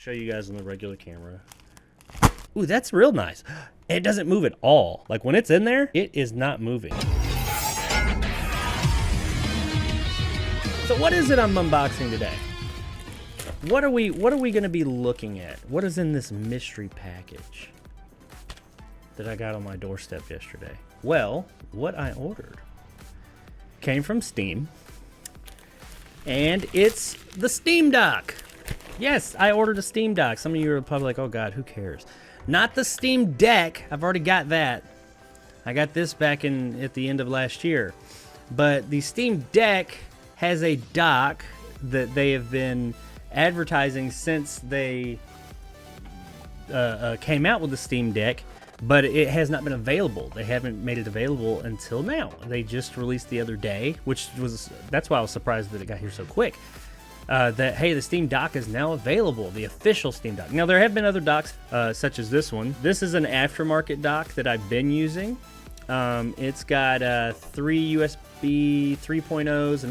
show you guys on the regular camera. Ooh, that's real nice. It doesn't move at all. Like when it's in there, it is not moving. So what is it I'm unboxing today? What are we gonna be looking at? What is in this mystery package that I got on my doorstep yesterday? Well, what I ordered came from Steam, and it's the Steam Dock. Yes, I ordered a Steam Dock. Some of you are probably like, oh God, who cares? Not the Steam Deck. I've already got that. I got this back at the end of last year. But the Steam Deck has a dock that they have been advertising since they came out with the Steam Deck, but it has not been available. They haven't made it available until now. They just released the other day, that's why I was surprised that it got here so quick. That, hey, the Steam Dock is now available, the official Steam Dock. Now, there have been other docks, such as this one. This is an aftermarket dock that I've been using. It's got 3 USB 3.0s, an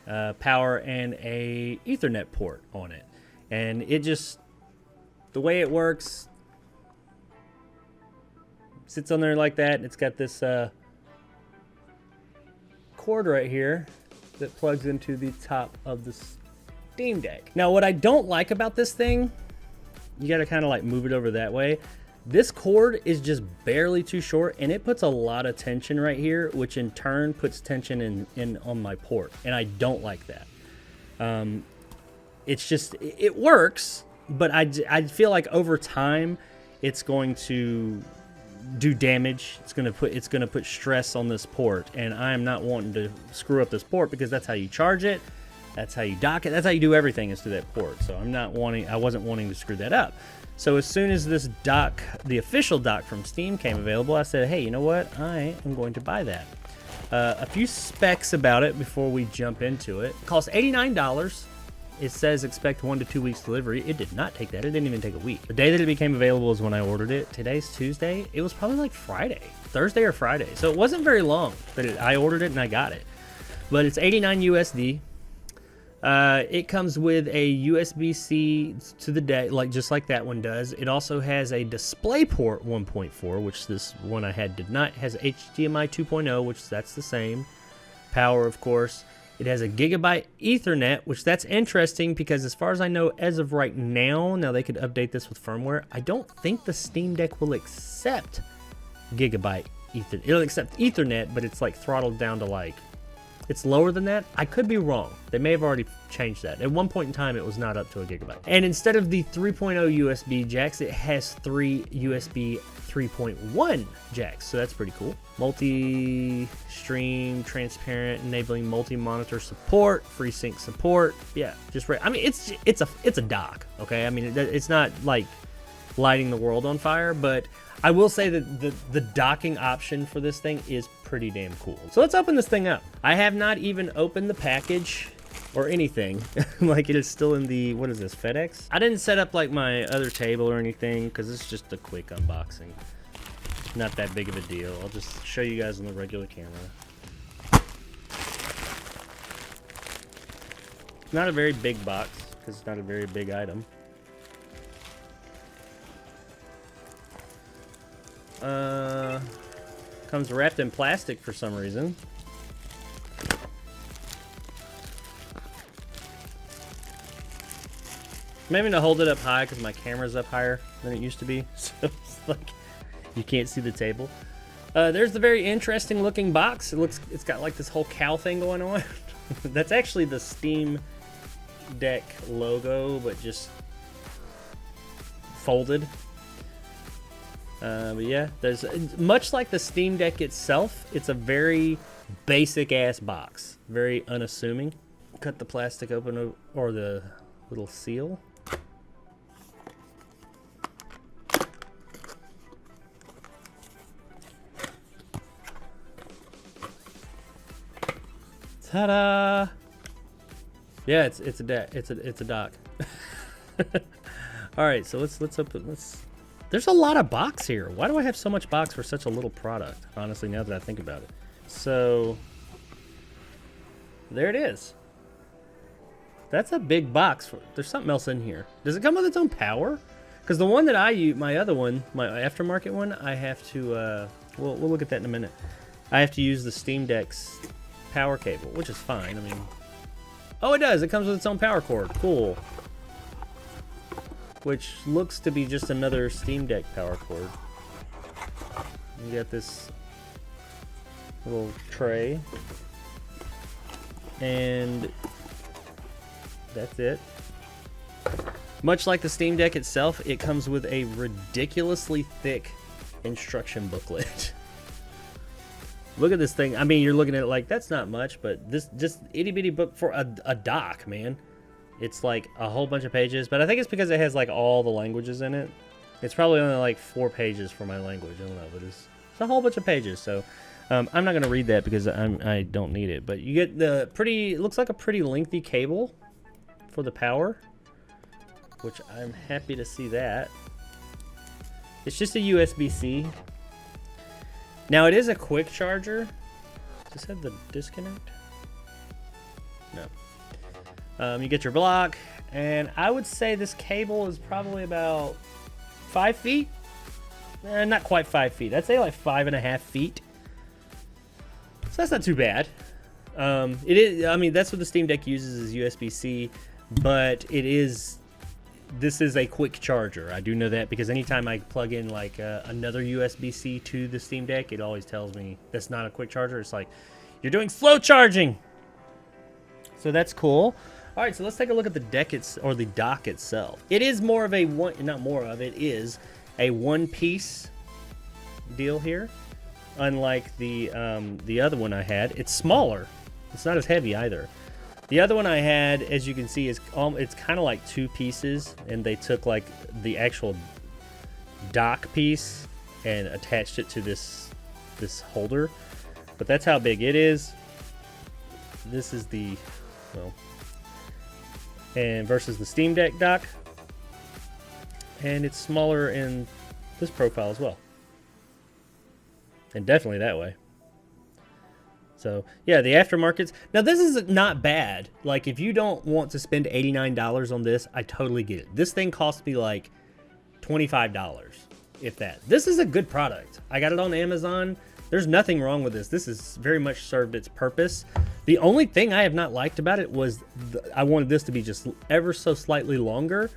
HDMI, power, and a Ethernet port on it. And it just, the way it works, sits on there like that. It's got this cord right here that plugs into the top of the Steam Deck. Now, what I don't like about this thing, you gotta kind of like move it over that way. This cord is just barely too short, and it puts a lot of tension right here, which in turn puts tension in on my port, and I don't like that. It's just, it works, but I feel like over time it's going to do damage. It's gonna put stress on this port, and I am not wanting to screw up this port, because that's how you charge it, that's how you dock it, that's how you do everything, is through that port. So I wasn't wanting to screw that up. So as soon as this dock, the official dock from Steam, came available, I said, hey, you know what, I am going to buy that. A few specs about it before we jump into it. It costs $89. It says expect 1 to 2 weeks delivery. It did not take that. It didn't even take a week. The day that it became available is when I ordered it. Today's Tuesday. It was probably like Thursday or Friday. So it wasn't very long that I ordered it and I got it. But it's $89 USD. It comes with a USB-C to the deck, just like that one does. It also has a DisplayPort 1.4, which this one I had did not. It has HDMI 2.0, which that's the same. Power, of course. It has a Gigabyte Ethernet, which that's interesting because as far as I know, as of right now they could update this with firmware, I don't think the Steam Deck will accept Gigabyte Ethernet. It'll accept Ethernet, but it's like throttled down to it's lower than that. I could be wrong. They may have already changed that. At one point in time, it was not up to a gigabyte. And instead of the 3.0 USB jacks, it has 3 USB 3.1 jacks. So that's pretty cool. Multi-stream, transparent, enabling multi-monitor support, FreeSync support. Yeah, just right. I mean, it's a dock. Okay, I mean, it's not like lighting the world on fire, but I will say that the docking option for this thing is pretty damn cool. So let's open this thing up. I have not even opened the package or anything. Like, it is still in the, what is this, FedEx? I didn't set up like my other table or anything because it's just a quick unboxing. Not that big of a deal. I'll just show you guys on the regular camera. It's not a very big box because it's not a very big item. Comes wrapped in plastic for some reason. I'm having to hold it up high because my camera's up higher than it used to be, so it's like you can't see the table. There's the very interesting looking box. It's got like this whole cow thing going on. That's actually the Steam Deck logo, but just folded. But yeah, there's much like the Steam Deck itself. It's a very basic ass box, very unassuming. Cut the plastic open, or the little seal. Ta-da! Yeah, it's a dock. All right, so let's open. There's a lot of box here. Why do I have so much box for such a little product? Honestly, now that I think about it. So there it is. That's a big box. There's something else in here. Does it come with its own power? Because the one that I use, my other one, my aftermarket one, I have to, we'll look at that in a minute. I have to use the Steam Deck's power cable, which is fine. I mean, oh, it does. It comes with its own power cord. Cool. Which looks to be just another Steam Deck power cord. You got this little tray. And that's it. Much like the Steam Deck itself, it comes with a ridiculously thick instruction booklet. Look at this thing. I mean, you're looking at it like, that's not much, but this just itty-bitty book for a dock, man. It's like a whole bunch of pages, but I think it's because it has like all the languages in it. It's probably only like 4 pages for my language. I don't know, but it's a whole bunch of pages, so I'm not going to read that because I don't need it. But you get the it looks like a pretty lengthy cable for the power, which I'm happy to see that. It's just a USB-C. Now it is a quick charger. Does this have the disconnect? No. You get your block, and I would say this cable is probably about 5 feet. Not quite 5 feet. I'd say like 5.5 feet. So that's not too bad. It is. I mean, that's what the Steam Deck uses is USB-C, but this is a quick charger. I do know that because anytime I plug in like another USB-C to the Steam Deck, it always tells me that's not a quick charger. It's like, you're doing slow charging. So that's cool. All right, so let's take a look at the the dock itself. It is more of a it is a one-piece deal here. Unlike the other one I had, it's smaller. It's not as heavy either. The other one I had, as you can see, is it's kind of like 2 pieces, and they took like the actual dock piece and attached it to this holder. But that's how big it is. This is and versus the Steam Deck dock, and it's smaller in this profile as well, and definitely that way. So yeah, the aftermarkets. Now this is not bad. Like if you don't want to spend $89 on this, I totally get it. This thing cost me like $25, if that. This is a good product. I got it on Amazon. There's nothing wrong with this. This has very much served its purpose. The only thing I have not liked about it was I wanted this to be just ever so slightly longer.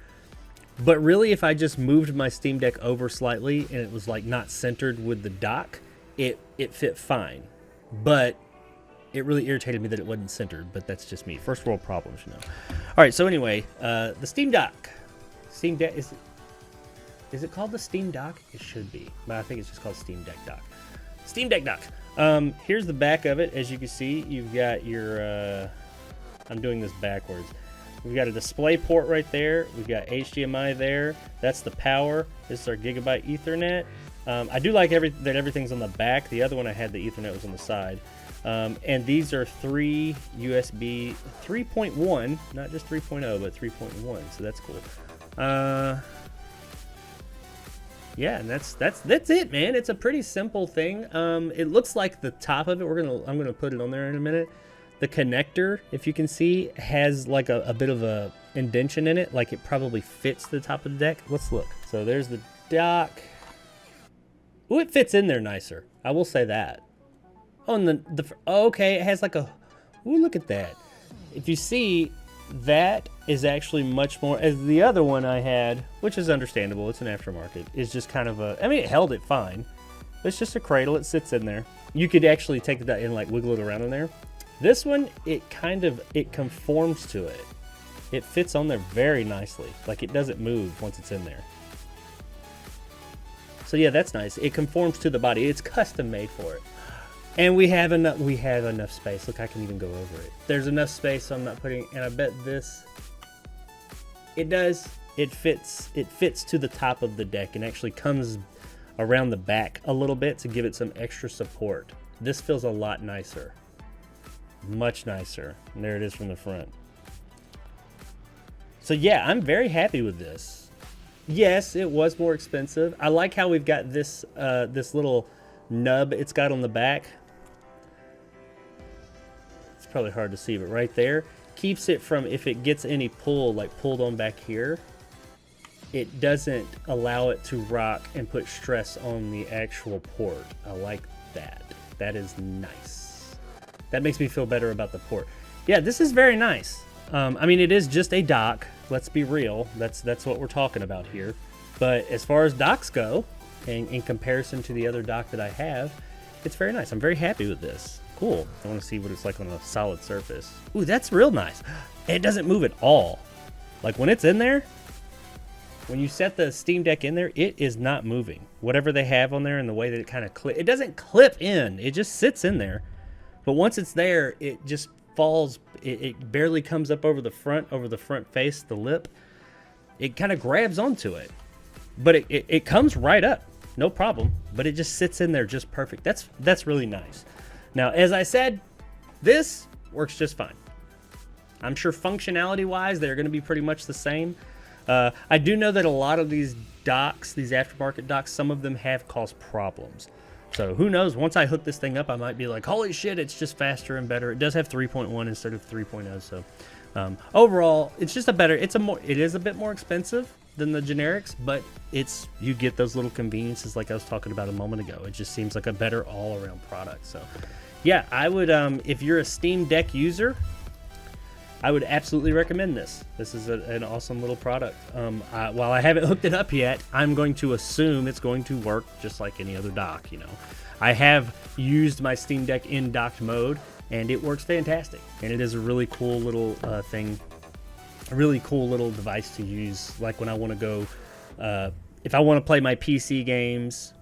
But really, if I just moved my Steam Deck over slightly and it was like not centered with the dock, it fit fine. But it really irritated me that it wasn't centered, but that's just me. First world problems, you know. All right, so anyway, the Steam Dock. Steam Deck, is it called the Steam Dock? It should be, but I think it's just called Steam Deck Dock. Steam Deck Dock. Here's the back of it. As you can see, you've got your, I'm doing this backwards. We've got a display port right there. We've got HDMI there. That's the power. This is our Gigabyte Ethernet. I do like that everything's on the back. The other one I had, the Ethernet was on the side. And these are 3 USB 3.1, not just 3.0, but 3.1. So that's cool. Yeah, and that's it, man. It's a pretty simple thing. It looks like the top of it. I'm gonna put it on there in a minute. The connector, if you can see, has like a bit of a indentation in it, like it probably fits the top of the deck. Let's look. So there's the dock. Ooh, it fits in there nicer. I will say that. Oh, and okay, it has like a. Ooh, look at that. If you see, that is actually much more, as the other one I had, which is understandable, it's an aftermarket, is just kind of a, I mean, it held it fine. It's just a cradle, it sits in there. You could actually take that and like wiggle it around in there. This one, it conforms to it. It fits on there very nicely. Like it doesn't move once it's in there. So yeah, that's nice. It conforms to the body. It's custom made for it. And we have enough space. Look, I can even go over it. There's enough space, so I'm not putting, and I bet this, it does. It fits to the top of the deck and actually comes around the back a little bit to give it some extra support. This feels a lot nicer. Much nicer. And there it is from the front. So yeah, I'm very happy with this. Yes, it was more expensive. I like how we've got this this little nub it's got on the back. It's probably hard to see, but right there, keeps it from, if it gets any pull, like pulled on back here, it doesn't allow it to rock and put stress on the actual port. I like that. That is nice. That makes me feel better about the port. Yeah, this is very nice. I mean, it is just a dock. Let's be real. That's what we're talking about here. But as far as docks go, and in comparison to the other dock that I have, it's very nice. I'm very happy with this. Cool. I want to see what it's like on a solid surface. Ooh, that's real nice. It doesn't move at all. Like when it's in there, when you set the Steam Deck in there, it is not moving. Whatever they have on there and the way that it kind of it doesn't clip in. It just sits in there. But once it's there, it just falls. It barely comes up over the front face, the lip. It kind of grabs onto it. But it comes right up. No problem. But it just sits in there just perfect. That's really nice. Now, as I said, this works just fine. I'm sure functionality-wise, they're going to be pretty much the same. I do know that a lot of these docks, these aftermarket docks, some of them have caused problems. So who knows? Once I hook this thing up, I might be like, holy shit, it's just faster and better. It does have 3.1 instead of 3.0. So overall, it's just it is a bit more expensive than the generics, but you get those little conveniences like I was talking about a moment ago. It just seems like a better all-around product. So yeah, I would, if you're a Steam Deck user, I would absolutely recommend this. This is an awesome little product. While I haven't hooked it up yet, I'm going to assume it's going to work just like any other dock. You know, I have used my Steam Deck in docked mode, and it works fantastic. And it is a really cool little thing, a really cool little device to use. Like when I want to go, if I want to play my PC games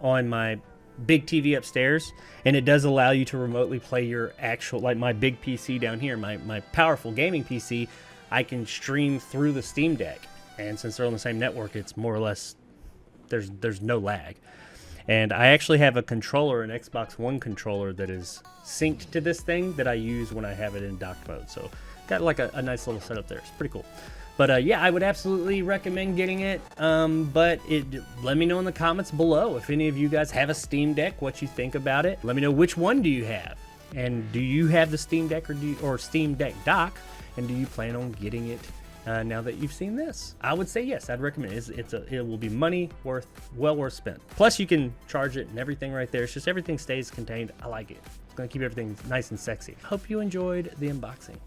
on my big TV upstairs, and it does allow you to remotely play your actual, like my big PC down here, my powerful gaming PC, I can stream through the Steam Deck, and since they're on the same network, it's more or less, there's no lag. And I actually have a controller, an Xbox One controller that is synced to this thing that I use when I have it in docked mode. So got like a nice little setup there. It's pretty cool. But yeah, I would absolutely recommend getting it. But let me know in the comments below if any of you guys have a Steam Deck, what you think about it. Let me know which one do you have, and do you have the Steam Deck or Steam Deck dock, and do you plan on getting it now that you've seen this? I would say yes. I'd recommend it. It will be money well worth spent. Plus, you can charge it and everything right there. It's just everything stays contained. I like it. It's gonna keep everything nice and sexy. Hope you enjoyed the unboxing.